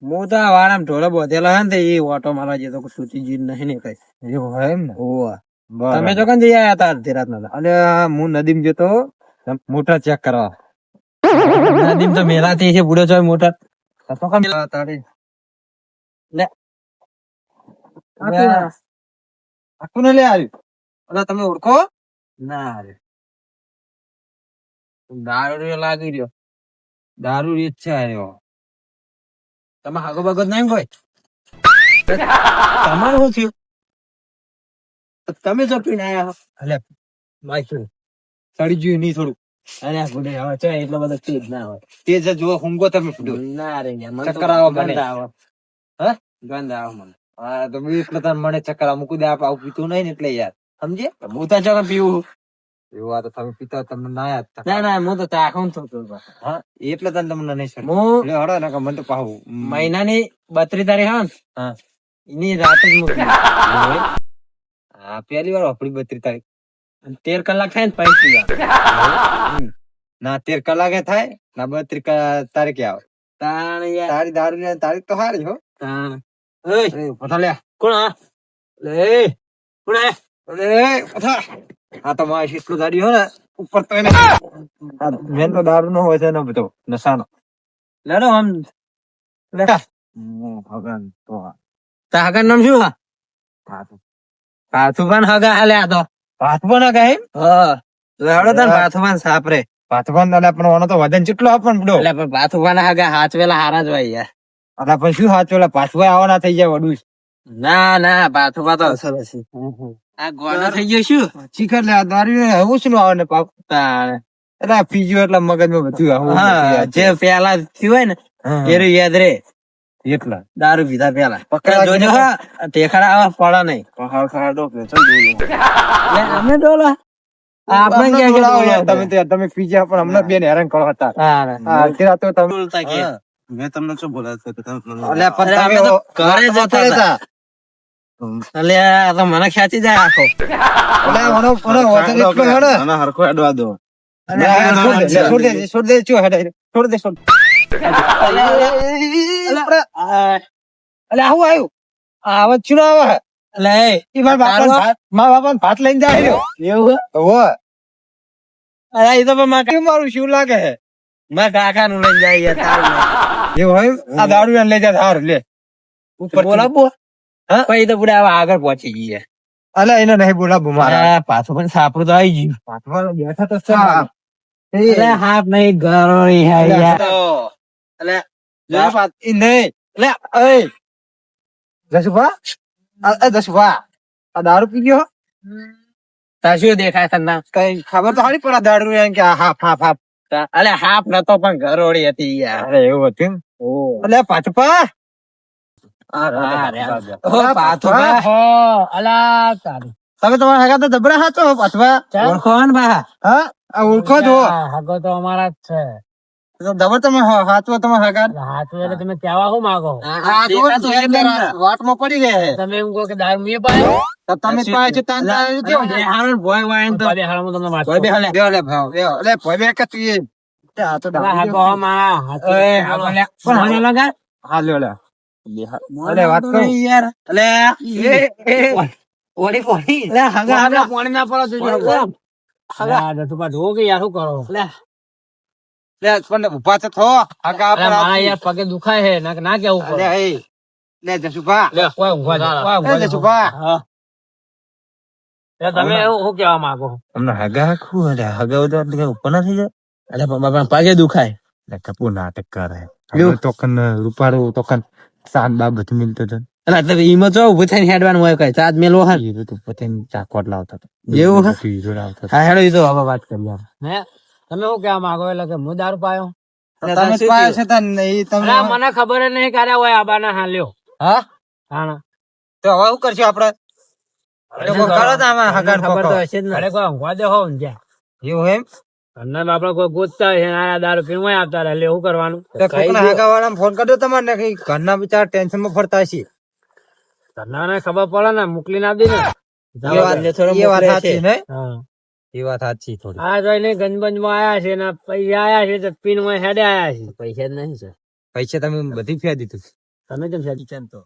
હું તો વાળામાં ઢોળે બોધેલા હે ને એ ઓટો મારવા જતો સૂચી જી નહીં ને કઈ એવું હોય એમ ને. ઓવા બરાબર. તમે તો કઈ જઈ આયા હતા અડધી રાત ના અને હું નદીમ જતો મોટર ચેક કરવા. નદીમ તો મેલાતી છે બુડો છો મોટર તો કેમ તારી લે આખું ને લે આવ્યું. અલા તમે ઓળખો? ના રે દારૂ લાગી રહ્યો દારૂ રીત છે આયો. તમે હાગો બાગો નહીં કોઈ તમારું શું થયું તમે જો પીને આયા અલે માઈ શું સડી ગયું નહીં થોડું. અરે ગુડે હવે છે એટલો બધો તેજ ના હોય તે જ જો હુંગો તમે ફૂટ્યો. ના રે યાર મને ચક્કર આવે મને. ગંધ આવે હે? ગંધ આવે મને હા તો મેં એટલે તાર મને ચક્કર આવે. મૂકું દે આપ આવું પીતું નહીં ને એટલે યાર સમજે. હું તો જો પીવું એવું આ તો તમે પીતા હોય તમને ના યાદ થાય. ના ના હું તો ચાખું થતો હા એટલે તને તમને નહીં સડે. હું એટલે હળો ને કે મને તો પાહું મહિનાની 32 તારીખ હા હા એની રાત જ મૂકી હા પહેલી વાર આપડી 32 તારીખ 13 કલાક થાય ને પછી ના 13 કલાકે થાય ના 32 તારીખે આવે. તાણ યાર તારી દારૂ ની તારીખ તો હારી હો. તાણ ઓય એ પથા લે. કોણ આ લે કોણ આ અરે પથા આ તો મારી એટલું દાડી હો ને ઉપર તો એને મેન તો દારૂ નો હોય છે ને બધો નશાનો. લેડો આમ ભગવાન તો તાગર નામ શું પાથુબાન હગા હાલે આ તો પાથવાન કહે હા લેડો તન પાથુબાન સાપરે પાથવાન દાદા પણ ઓનો તો વજન કેટલો આપણ બડો. એટલે પણ પાથુબાન હગા હાચવેલા હારા જ હોય યાર અલા પણ શું હાથ પેલા પાછવા આવવાના થઈ જાય વડું. ના ના પાથુબા તો અસર હશે આ ગોળો થઈ ગયો શું શીખર લે આ દારૂ હવે શું આવે ને પાપ તાણે એટલે પીજો એટલે મગજમાં બધું આવું હા જે પેલા થયું હોય ને એનું યાદ રે એટલા દારૂ પીધા પેલા પકડા જોજો હા ટેકડા આવા પડા નહીં પહાડ ખાડો કે ચલ બોલો અમે ડોલા આપણે ક્યાં બોલાવો તમે તમે પીજા પણ અમને બેન હેરાન કરો હતા. હા અત્યારે તો તમે બોલતા કે મેં તમને શું બોલાવતો હતો તમે અલ્યા પણ અમે તો ઘરે જતા હતા અલ્યા આ તો મને ખેંચી જાય આખો ઓલા ઓનો ઓનો વજન એટલો હે ને આના હરખો એડવા દો. છોડ દે છોડ દે ચો હેડે છોડ દે છોડ. અલ્યા હું આવ્યું આવાજ શું આવે એટલે ઈ મારા બાપાને ભાત લઈને જાય રહ્યો એવું હો. અરે એ તો પણ મારા કેમ મારું શું લાગે હે કાકા નું લઈને જાય યાર તારું એવું હોય આ દારૂ લઈ જાય હાર લે ઉપર બોલાવો હા? પછી તો પૂરા આગળ પહોંચી ગઈ અલા એને નહીં બોલાવું મારા પાછું પણ સાપડું તો આવી ગયું પાથવા બેઠા તો સાહેબ એટલે હાથ નહીં ગરોળી હે યાર એટલે ઈ નહીં લે એ જસુભા આ જસુભા આ દારૂ પી ગયો તા શું દેખાય તને કઈ ખબર તો હારી પડે દારૂ એમ કે હાફ હાફ હાફ. અલે હાફ નતો પણ ગરોળી હતી યાર અરે એવું હતું એમ. અલે પાથપા તમે તમારા હગા તો જબરા હાચો પાથવા ઓળખો ને બા હા આ ઓળખો જ હો હગો તો અમારા જ છે તો જબર તમે હાચવો તમારા હગા હાથું એટલે તમે કહેવા શું માંગો વાટમાં પડી ગયા હે તમે એમ કહો કે દારૂ મેં પાયો તો તમે પાય છો તાન કેવું છે હારું ભોય વાય તો હારું તમને વાત ભોય બે હાલે બે ભાવ બે લે ભોય બે કે તું આ તો હગો મારા એ હગો લે પણ લગા હા લે લે અલે વાત કરો યાર અલે ઓડી પોડી લે હગા હગા પાણી ના પડો જોજો હગા તો બા ધો કે યાર શું કરો લે લે પણ ઉભા તો થો હગા અરે મારા યાર પગે દુખાય હે ના કેવું લે એ લે જસુભા લે કોઈ ઊંઘવા જા લે જસુભા હા તમે શું કહેવા માંગો તમને હગા આખું અરે હગા તો એટલે ઉપર ના થઈ જાય અલે પણ પગે દુખાય એટલે કપૂર નાટક કરે હવે ટોકન રૂપારું ટોકન સાત બાબત મિલતો હતો અલા એટલે ઈમાં જો ઉભું થઈને હેડવાનું હોય કઈ ચાદ મેલો હા હીરો તો પોતે ચાકોટ લાવતો હતો એવું હે? હીરો લાવતો હતો. હા હેડો ઈ તો હવે વાત કરી યાર હે તમે શું કહેવા માંગો એટલે કે હું દારૂ પાયો તમે જ પાયો છે તન એ તમે અલા મને ખબર જ નહીં કર્યા હોય આબાના હાલ્યો હા હા તો હવે શું કરશું આપણે લોકો કરો તો આમાં હગાડ ખબર તો પકો. હશે જ ને અરે કોઈ ઊંઘવા દે હો ઊંઘ્યા એવું એમ ઘરના આપડે કોઈ ગોતતા હોય આ દારૂ પીવું આવતા રહે એટલે એવું કરવાનું તો કોકના હગાવાળાને ફોન કરજો તમારે ને કઈ ઘરના બિચારા ટેન્શન માં ફરતા હશે ઘરના ને ખબર પડે ને મોકલી ના દે ને એ વાત સાચી ને હા એ વાત સાચી થોડી આ જોઈને ગંજબંજ માં આયા છે ને પૈસા આયા છે તો પીન માં હેડે આયા છે પૈસા જ નહીં સર પૈસા તમે બધી ફેર દીધું તમે કેમ કિચન તો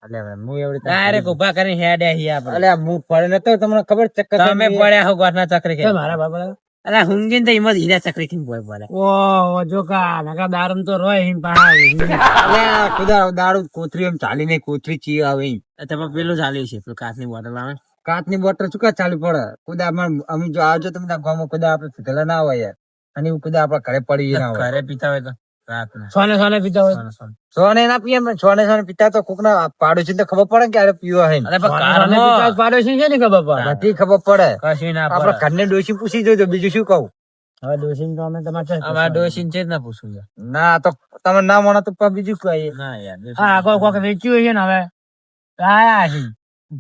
એટલે હવે હું એવડી ડાયરેક્ટ ઉભા કરીને હેડ્યા છીએ આપણે. એટલે હું પડે નતો તમને ખબર ચક્કર તમે પડ્યા હો ગોઠના ચક્રી કેમ ખેંચી. મારા બાપા અરે હુંગીને તો એમાં જ હીરા ચક્રી થી પડે. ઓ જો કા નકા દારૂમ તો રોય હિમ પા ખુદા દારૂ કોથરી એમ ચાલી નહીં કોથરી ચી આવે ઈ. તમે પેલું ચાલ્યું છે પેલું કાચની બોટલ આવે. કાચની બોટલ શું કા ચાલુ પડે ખુદા અમે જો આવજો તમે ત્યાં ગામમાં ખુદા આપડે પીધેલા ના હોય યાર અને એવું ખુદા આપડા ઘરે પડી ના હોય ઘરે પીતા હોય તો રાતના. સોને સોને પીતા હોય સોને સોને. સોને ના પીએ સોને પીતા તો કોક ના પાડોશી તો ખબર પડે કે અરે પીવો હે અરે પણ સોને સોને પીતા કારમાં પાડોશી છે ને ખબર પડે બધી ખબર પડે કશું ના આપડે પડે. ઘરને ડોશી પૂછી જોજો બીજું શું કહું હવે દોશી તો અમે તમારે અમારા ડોશીને છે જ ના પૂછવું યાર. ના તો તમે ના માનો તો બીજું કહીએ ના યાર ડોશી હા કોઈ કોક વેચ્યું છે ને હવે આયા છે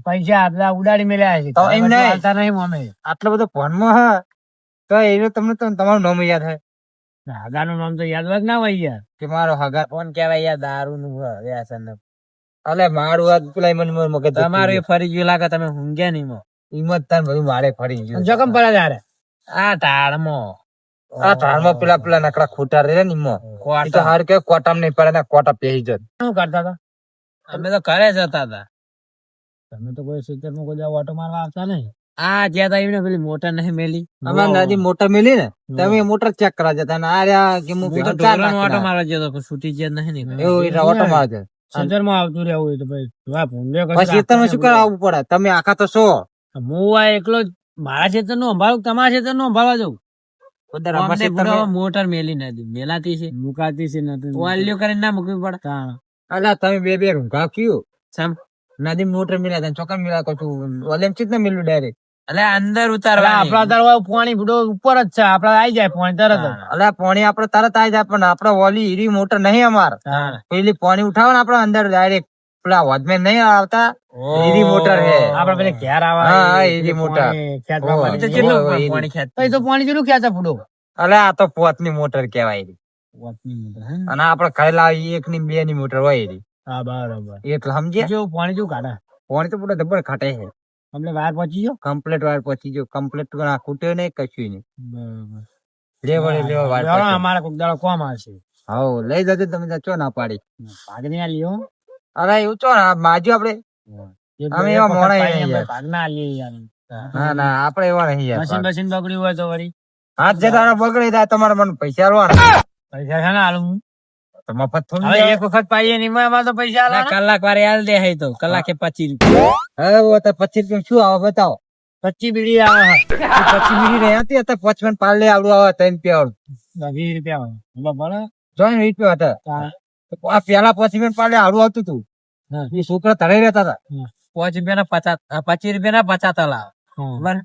પૈસા આપડા ઉડાડી મેલ્યા છે તો એમ નહીં. હાલતા નહીં અમે આટલો બધો ફોનમાં હા તો એને તમને તો તમારું નામ યાદ હે હગાનું નામ તો યાદ વાત ના હોય યાર કે મારો હગા કોણ કહેવાય યાર દારૂ નું વ્યસન ને. અલે મારું આ પેલા મને મગજ તમારું એ ફરી ગયું લાગે તમે ઊંઘ્યા નહીં મો. હિંમત તાન બધું મારે ફરી ગયું જખમ પડે ત્યારે આ ટાળમાં આ ધારમાં પેલા નકરા ખોટા રે ને ઈમો એ તો કોટા. હાર કે કોટામ નહીં પડે ને કોટા પેહી જત શું કરતા હતા અમે તો ઘરે જતા હતા. તમે તો કોઈ સિત્તેરમાં કોઈ ઓટો મારવા આવતા નહીં આ જ્યાં તા એમને પેલી મોટર નહીં મેલી. અમારે નદી મોટર મેલી ને તમે મોટર ચેક કરવા જતા ને આ રહ્યા કે હું હું તો પેલો ચાર ઢોરાનો ઓટો નાખના. મારવા જતો પણ છૂટી ગયા નહીં ને. એવું એટલે ઓટો મારે છે સિત્તેરમાં આવતું રહેવું હોય તો ભાઈ વાહ ભૂંડે પછી તમે શું કરવા આવવું પડે તમે આખા તો છો હું આ એકલો જ મારા ક્ષેત્ર નું સંભાળું તમારા ક્ષેત્ર નું સંભાળવા જવું અમને પૂરો મોટર મેલી નથી મેલાતી છે. મુકાતી છે નથી વાલીઓ કરીને ના મૂકવી પડે. તાણ. અલા તમે બે રૂંઘા કયું સમ નદી મોટર મિલા હતા ચોકન મિલા કશું ઓલેમ ચિત ને મિલું ડાયરેક્ટ એટલે અંદર અરે ઉતારવા આપડા તરવા પાણી બુડો ઉપર જ છે આપડા આવી જાય પાણી તરત જ અલા પાણી આપડે તરત આવી જાય પણ આપડે ઓલી હીરી મોટર નહીં અમાર તાણ. પેલી પાણી ઉઠાવે ને આપડે અંદર ડાયરેક્ટ પેલા વોચમેન નહીં આવતા હીરી મોટર હે આપડે પેલે ઘેર આવા હા, હા, એ એરી મોટા. પાણી ખેંચવા ઓય. માટે. કેટલું ઓય, ઓય, પાણી ખેંચ. તો એ તો પાણી જેટલું ખેંચે ફૂડો અલે આ તો પોતની મોટર કેવાય રી. અને આપડે ઘરે લાવી એક ની બે ની મોટર હોય રી હા બરાબર એટલે સમજ્યા જેવું પાણી જેવું કાઢા પાણી તો પૂરા જબર ખાટે છે અમને વાર પહોંચી ગયો કમ્પ્લીટ વાર પછી જો કમ્પ્લીટ ખૂટ્યો નહીં કશું નહીં બરાબર લેવડે લેવા વાર લેવડો, પહોંચી. અમારે કોક દાડો કોમ આવશે હાઉ લઈ જજો તમે ત્યાં ચો ના પાડી ભાગ નહીં આલી હો. અરે એવું ચો ના માજુ આપડે એક અમે એક એવા વખત મોણા પાણી નહીં અમે યાર. ભાગ ના આલીએ યાર. ના ના આપડે એવા નહીં યાર મશીન બશીન બગડ્યું હોય તો વળી હાથ જે તારા બગડી જાય તમારે મને પૈસા આલવાના પૈસા છે ને હાલું હું તો મફત થોડું હવે આવે. એક વખત પાઈએ નહીં એમાં અમારે તો પૈસા આલવાના. કલાક વારે હાલ દે હે તો કલાકે 25 રૂપિયા. હવે વો તો 25 રૂપિયા શું આવે બતાવો 25 બીડી આવે છે. 25 મિનિટ રહી હતી અત્યારે 55 પાલ લે આવડું આવે 3 રૂપિયા 20 રૂપિયા આવે. બરાબર. જોઈ 20 રૂપિયા હતા તાણ. તો આ પેલા 25 મિનિટ પાલે આવડું આવતું હતું હા. એ છોકરા તળાઈ રહેતા હતા 5 રૂપિયાના 50 25 રૂપિયાના 50 તલાવ. હા. બરાબર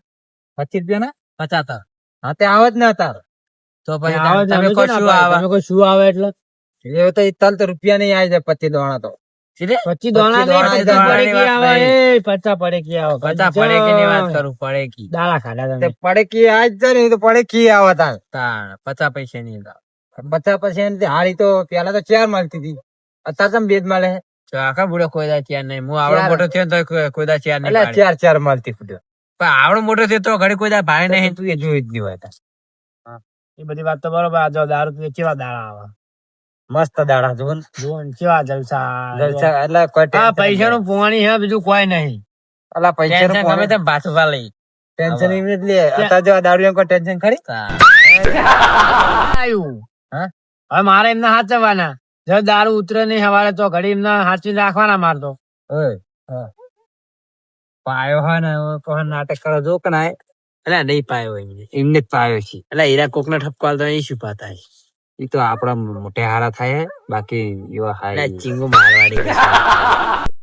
25 રૂપિયા ના 50 તલાવ. હા તે આવે જ ને અત્યારે તો પછી આવે તમે તમે કહો શું શું આવે? તમે કોઈ શું આવે એટલે એ તો તલ તો રૂપિયા નહીં આવી જાય 25 દોણા તો સીધે 25 દોણા નહીં, દોણા 50 પડે ની કી વાત આવે નહીં. એ 50 પડે કી આવે. 50 પડે કે ની વાત કરું પડે કી. દાડા ખાધા તે તમે પડે કી આજ જાય ને એ તો પડે કી આવે તાર તાણ 50 પૈસા ની હતા. 50% હારી તો પેલા તો 4 મળતી હતી અત્યારે તમે 2 જ મળે તો આખા બુડો કોઈ દા ચેર નહીં. હું આવડો ચાર. મોટો થયો ને તો કોઈ દા ચેર નહીં એટલે પાડી. 4 મળતી ફૂટ્યો પણ આવડો મોટો થયો તો ઘડી કોઈ દા ભાઈ નહીં. તું એ જોઈ જ નહીં હોય તાર. એ બધી વાત તો બરોબર. આ જો દારૂ પીએ કેવા દાડા આવે મસ્ત દાડા જુઓ ને. જુઓ ને કેવા જલસા. જલસા એટલે કોઈ આ ટેન્શન પૈસાનું પોણી હે બીજું કોઈ નહીં. અલા પૈસાનું ટેન્શન ગમે પોણી- તેમ પાછું લઈ. ટેન્શન એમ જ લે અત્યારે જો આ દારૂ એમ કોઈ ટેન્શન ખરી આયું. હા? હવે મારે એમના હાચવવાના. જો દારૂ ઉતરે નહીં હવારે તો ઘડી એમના હાચવી રાખવાના મારતો. ઓય હા. પાયો હોય ને હવે કોઈ નાટક કરો જો કે ના એટલે નહીં પાયો એમને. એમને જ પાયો છે એટલે હીરા કોક ને ઠપકો આલતો એ શું પાતા હે? એ તો આપડા મોટે હારા થાય હે, બાકી એવા હાય એટલે ચીંગુ મારવાડી કશું.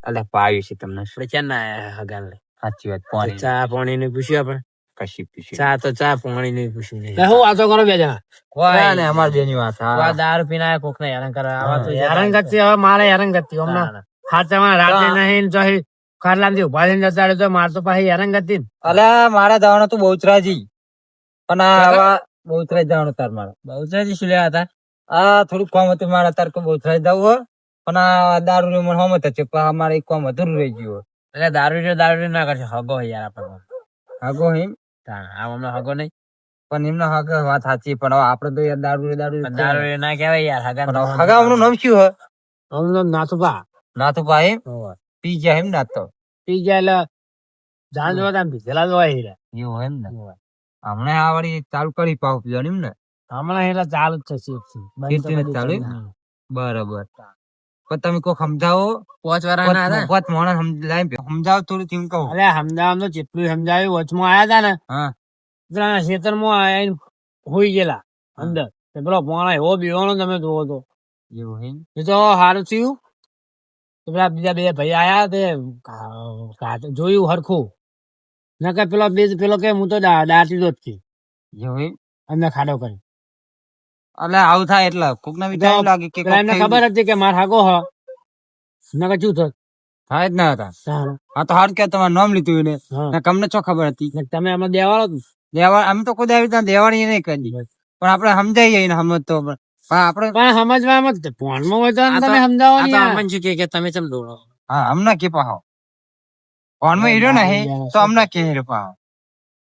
એટલે પાયું છે તમને આપણે ક્યાં ના આયા હગાન લઈ? સાચી વાત તો પાણી ચા પાણી નું પૂછ્યું આપણે. કશી પીશું ચા તો ચા પાણી નું પૂછ્યું નહીં. હું વાતો કરો બે જણા. કોઈ ને અમાર બેની વાત આ હા દારૂ પીને આયા કોક ને હેરાન કરવા આવા તો હેરાનગતિ હવે મારે હેરાનગતિ હમણાં હાચવવા રાતે નહીં તો અહીં ખાટલામાંથી ઉભા થઈને જતા રહ્યો તો મારે તો પાછી હેરાનગતિ ને. અલા મારા જવાનું તું બહુચરાજી પણ આ આવા બહુચરાજી જવાનું તાર મારે બહુચરાજી શું લેવા હતા? આ થોડું કામ હતું મારા તાર કે બહુચરાજી જવું હોય પણ આ દારૂ નું મને હમત છે પણ અમારે એક કામ અધૂરું રહી ગયું એટલે દારૂ ના કરશે હગો હે યાર આપણને. હગો હિમ તાણ, આ હમણાં હગો નહીં. પણ એમનો હગ વાત સાચી પણ હવે આપડે તો યાર દારૂ પણ દારૂ ના કહેવાય યાર હગા હગાવાનું નામ શું હોય આમનું નાથુભા ના તો ભાઈ હોવે. પી ગયા એમ ના તો પી ગયા એટલે જાણ જોવા તા ભીખેલા જોવા હીરા. એવું એમ ને હોવે. હમણાં આ વાળી ચાલુ કરી પાવ પીવાનું એમ ને હમણાં એટલે ચાલુ જ છે શીખથી. બંધ તો શીખથી કદી ચાલુ? થયું નહીં. બરાબર પણ તમે કોઈ સમજાવો પાંચ વાળા ના હતા પોત મોણા સમજાવો થોડું તેમ કહું અરે અમદાવાદ નું જેટલું સમજાવ્યું વચમાં આયા તા ને હા પેલા ખેતરમાં આઈને હોઈ ગયેલા અંદર તે પેલો પોણા એવો બીવાનો તમે જોવો તો એવું એમ એ તો સારું થયું તો પેલા બીજા બે ભાઈ આયા તે જોયું હરખું નકર પેલો કે હું તો દાટી દો જ કે એવું એમ અંદર ખાડો કરી એટલે આવું થાય એટલે કોક ના વિચાર લાગે કે પેલા એમને ખબર હતી કે માર હાગો હ નકર શું થત થાય જ ના હતા તારે. હા તો હારું કે તમારું નામ લીધું એને હા. તમને ચો ખબર હતી ને તમે આમાં દેવાળો જ. દેવા અમે તો કોઈ આવી રીતના દેવાણી નહીં કરી પણ આપણે સમજાઈએ ને સમજતો પણ આપણે પણ સમજવામાં જ ફોનમાં હોય તો આ તો- તમે સમજાવો આ ને તો યાર. અમન શું કે તમે ચમ દોડો હા હમણાં કે પાહો ફોનમાં હીરો ને હે તો હમણાં કે હીરો પાહો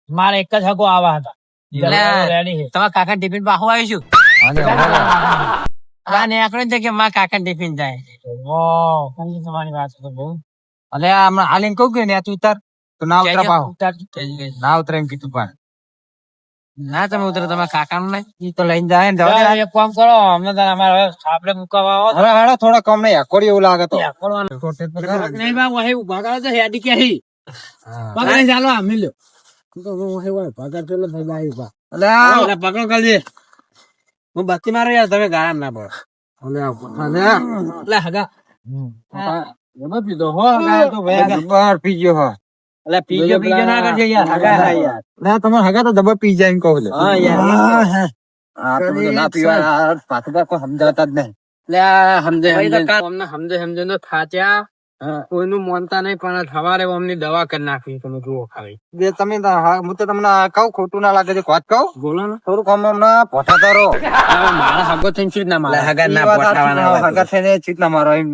મારે એક જ હગો આવા હતા એટલે- રેડી છે. તમારા કાકા ટિફિન બાહુ આવીશું આ ને આપણે તો કે મારા કાકા ટિફિન જાય ઓહ, સમજી તમારી વાત તો બહુ. એટલે આ હમણાં હાલીને કહું કે ને આ તું ઉતાર તો ના ઉતરા પાહો ઉતાર- ના ઉતરે એમ કીધું પણ ના તમે ઉતરો તમારા કાકા નું નહીં ઈ તો લઈને જાય ને જવા દે. એક કામ કરો અમને તાર અમારે હવે આપણે મુકાવા આવો હવે હેડો થોડા કમ નહીં આકોડી એવું લાગે તો નહીં બા વહી ઉભા કરો તો હેડી કે હી હા. પકડી ચાલો આ મિલ્યો હું તો વહી હોય પગાર પેલો થઈ જાય ઉભા. એટલે આ એટલે પકડો કરજે હું બત્તી મારો યાર તમે ગારામ ના પડો એટલે હગા એમાં પીધો હો હગા તો ભાઈ જબ્બર પી ગયો હો. એટલે પીજો પીજો ના કરજો યાર હગા હા યાર ના તમારે હગા તો જબ્બર પી જાય એમ કહું છું. હા યાર આ તો બધું ના પીવાય. આ પાછું પાછું કોઈ સમજાવતા જ નહીં. એટલે આ સમજે સમજે નો થાચ્યા કોઈનું માનતા નહીં પણ સવારે અમની દવા કરી નાખી તમે જુઓ ખાલી બે તમે તો હા, હું તો તમને કહું ખોટું ના લાગે છે વાત કહું બોલો ને થોડું કમ હમણાં પોઠાતા રહો. મારા હગો થઈને ચીજ ના મારે હગા ના ઈ વાત સાચી, પોઠાવાના હોય. હગા થઈને ચીટ ના મારો એમ.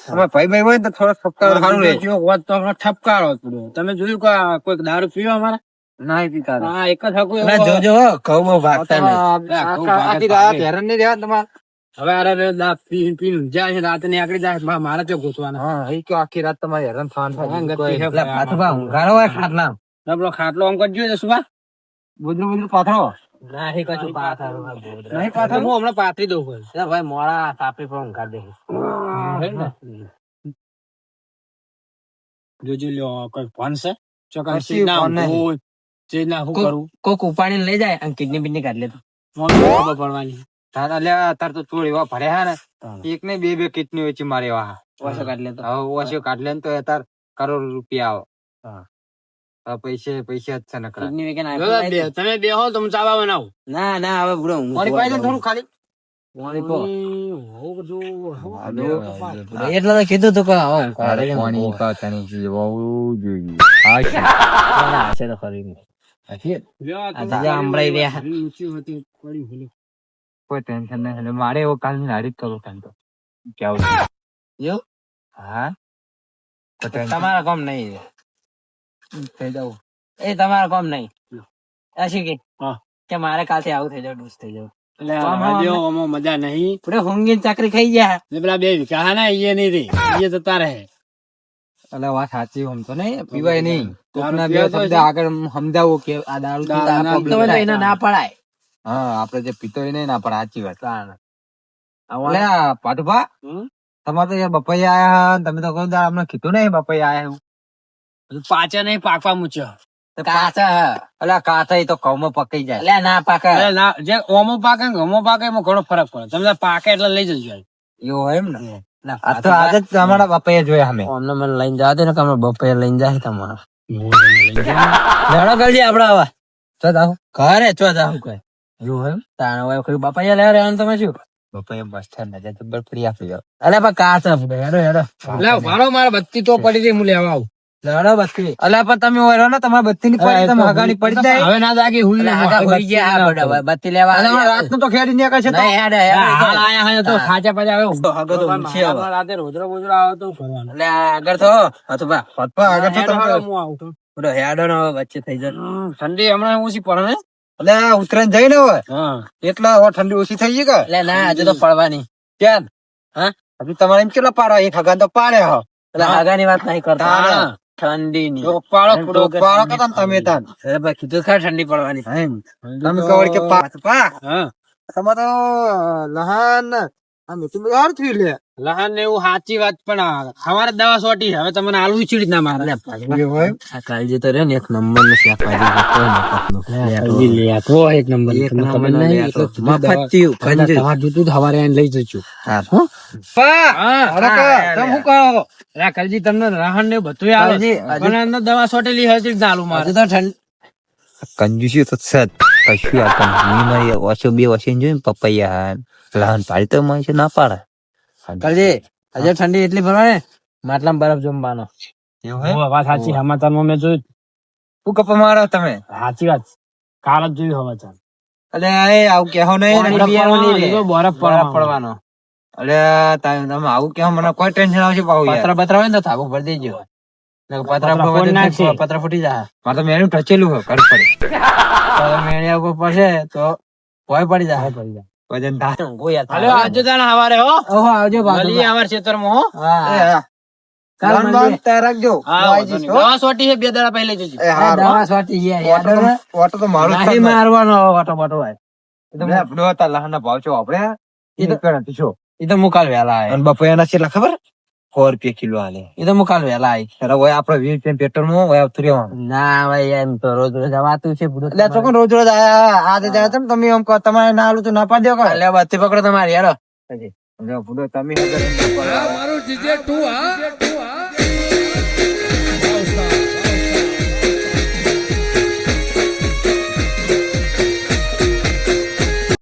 તમે ભાઈ હોય ને તો થોડો ઠપકારો સારું રહે. જો હોત તો આપણે ઠપકારો જ પડ્યો. તમે જોયું કે આ કોઈક દારૂ પીવો અમારા ના પીતા હતા. હા એક જ હગો એવો. ના જોજો હો, ઘઉં બહુ ભાગતા નહીં આખી રાત હેરાન નહીં રહેવા તમારે. હવે અરે પીન પીન જાય છે રાતે નીકળી જાય મારા ચો ઘૂસવાના હા એ કયો આખી રાત તમારે હેરાન થવાનું થાય. હા, ગતિ કોઈ છે. એટલે પાછું ઊંઘાડો હોય ખાટલા. આપણો ખાટલો આમ કરજો ને સુભા બુદરું બુદરું પાથરો. નહીં કશું પાથરું નહીં પાથરું? હું હમણાં પાથરી દઉં ભાઈ ભાઈ મોડા સાપરી પણ ઊંઘાડી દે જોજો લ્યો કોઈ ફોન છે ચોકન કશું ચીજ ના ફોન નહીં. ભૂલ, ચીજ ના શું કરું કોક ઉપાડીને લઈ જાય અને કિડની બિડની કાઢી લેતો મને ખબર પડવાની તારા લ્યા તાર તો ચોરી એવા ભર્યા હે ને એક ને બે કિડની વેચી મારે એવા. ઓછો કાઢી લેતો હવે ઓછો કાઢ લે ને તો એ તાર કરોડ રૂપિયા આવે. હવે પૈસે પૈસે જ છે નકરા. કિડની વેચીને જો iPhone લઈ બે- તમે બે હો તમે ચાવા બનાવો ના ના હવે બુડો હું પાણી પાઈ દે ને થોડું ખાલી. પાણી પો. હોવ બધું હોવ એટલે તો કીધું તું કે હવે હું અરે કાઢી લઉં. પાણી પાતાની ચીજ હોવું જોઈએ. ના, હશે તો ખરી. લ્યો, આ તમે તો આંબળાઈ રહ્યા. ઘણી ઊંચી હતી, પડી ભૂલી. કોઈ ટેન્શન નહીં. એટલે મારે એવો કાલ ની હારી જ કરવો કાલ તો. કેવું છે? એવું? હા તો ટેન્શન તમારા કામ નહીં થઈ જાવ. એ તમારા કામ નહીં આ શું હા. કે મારે કાલથી આવું થઈ જાવ ડૂસ થઈ જાવ એટલે આમાં રાજ્યો આમાં મજા નહીં પૂરે ઊંઘીને ચાકરી ખાઈ ગયા ને પેલા બે વિકા ને એ નહીં રે એ જતા રહે એટલે વાત સાચી આમ તો નહીં પીવાય નહીં. કોકના બે પીવાય તો શબ્દ આગળ સમજાવો કે આ દારૂ થી તો આ દારૂ problem તો થાય. એને ના પડાય હા આપડે જે પીતો હોય નહીં ના પણ સાચી વાત. આવા- એટલે આ પાટુભા હમ? તમારે તો યાર બપૈયા આયા ને તમે તો કહું અમને કીધું નહીં બપૈયા આયા એવું. હજુ પાછા નહીં પાકવા મૂચ્યો તો કાચા હ. એટલે આ કાચા એ તો ઘઉંમાં પકાઈ જાય. એટલે ના પાકે અરે ના જે ઓમો પાકે ને ગમો પાકે એમાં ઘણો ફરક પડે તમે પાકે એટલે લઈ જજો એવું હોય એમ ને. આ તો આજે જ અમારા બપૈયા જોયા અમે. અમને મને લઈને જવા દે ને કે અમે બપોરે લઈને જાય તમારા લેડો કરજે આપડે હવે ચો જાઓ. ઘરે ચો જાવ કોઈ એવું હોય એમ? તાણે હવે કોઈ બાપા લેવા રહેવાનું તમે શું બપૈયા મસ્ત છે નજર તો બર ફરી આપી જાઓ. અલે પણ કાચા ફૂટે હેડો હેડો લે મારો મારા બત્તી તો પડી ગઈ હું લેવા આવું લેડો બત્તી અલ્યા પણ તમે ઓય રહો ને તમારે બત્તી ની પડી તમે હગાની પડી જાય. હવે ના જાગી હુઈ અલે આગા હોઈ ગયા આ બધા બત્તી લેવા અને હમણાં રાતનું તો ખેડી નીકળે છે તો. નહીં હેડે હાલ આયા હોય તો ખાચા પાછા હવે હગો તો ઊંચી આવે. રાતે રોજરો બોજરો આવે તો કરવાનું એટલે આગળ તો હતો બા પપ્પા આગળ તો હેડો, તમે હેડો, હું આવું તો. પૂરો હેડો ને હવે વચ્ચે થઈ જાય ઠંડી હમણાં ઓછી પડે ને અલ્યા ઉત્તરાયણ જઈ ને હોય હા એટલે હવે ઠંડી ઓછી થઈ ગઈ કે એટલે ના હજુ તો પડવાની ક્યાં હા? હજુ તમારે એમ કેટલા પાડો એક હગા તો પાડે હો એટલે આગાની વાત નહીં કરતા તાણ. ઠંડીની પાડો કદમ તમે તાન અરે ભાઈ કીધું ખરા ઠંડી પડવાની એમ તમે કહો કે પા હા તમે તો લહાન આ મીઠું બધું હારું થયું લે લહાન ને એવું સાચી વાત પણ અમારે દવા સોટી હવે તમને આલુ ચીડી ના મારે એવું હોય? આ કાલજી તો રે ને એક નંબર નું શાક એક નંબર એક નંબર નું લેતો. મફત થયું, કંજૂસ. તમારે જોતું તો હવારે આઈને લઈ જજો હો? તમે શું કહો કલજી તમને રહન ને બધું આવે કલજી, પણ અંદર દવા સોટેલી હોય છે ના આલુ મારે હજુ તો કંજૂસી તો છે જ. કશું આ કંપની મારી ઓછો બે વસીને જોઈને પપૈયા લહાન પાડી તો મને છે ના પાડે કાલજી હજુ ઠંડી એટલી ભરવાની માટલામાં બરફ જમવાનો વાત સાચી સમાચારમાં મેં જોયું શું કપા મારો તમે સાચી વાત કાલ જ જોયું સમાચાર અલે આવું કેહો નહીં પાણી ને પીવાનું નહીં રે. બરફ બરફ પડવાનો પડવાનો અલે તમે આવું કેહો મને કોઈ ટેન્શન આવશે પાહુ યાર પતરા બતરા હોય ને તો થાબો ભરી દેજો પતરા પતરા ફોડી નાખશે. પતરા ફૂટી જાય મારે તો મેનું ટચેલું હોય ઘર પડે મેળિયા ઉપર પડશે તો ભોય પડી જાય વજન થાય હાલો આજે તાણ હવારે હો ઓહો આવજો મળીએ અમાર ખેતરમાં હો હા કાલ કાલ મળીએ. તૈયાર રાખજો હા વાંધો નહીં. દવા સોટી છે 2 દાડા પહેલા જજો એ હારું. દવા સ્વાટી ગયા યાદ ઓટો આવે? તો- ઓટો તો મારું જ નાહી થાય. મારવાનો વાટો વાટો હોય લે, આપણો હતા લહાનના ભાવ છો આપણે એ તો- એ નથી છો એ તો મુકાલ વેલા આય અને બપૈયાના છેલ્લા ખબર 100 રૂપિયા કિલો હાલે એ તો મુકાલ વેલા આય ત્યારે હોય આપણે 20 રૂપિયા પેટ્રોલમાં હોય આવતું રહેવાનું ના ભાઈ એમ તો રોજ રોજ આવાતું છે બધું એટલે તો કોણ રોજ રોજ આયા આજે જાય તેમ તમે એમ કહો તમારે ના આલું તો ના પાડી દો કાંઈ. એટલે બત્તી પકડો તમારી યાર એટલે ભૂલો તમે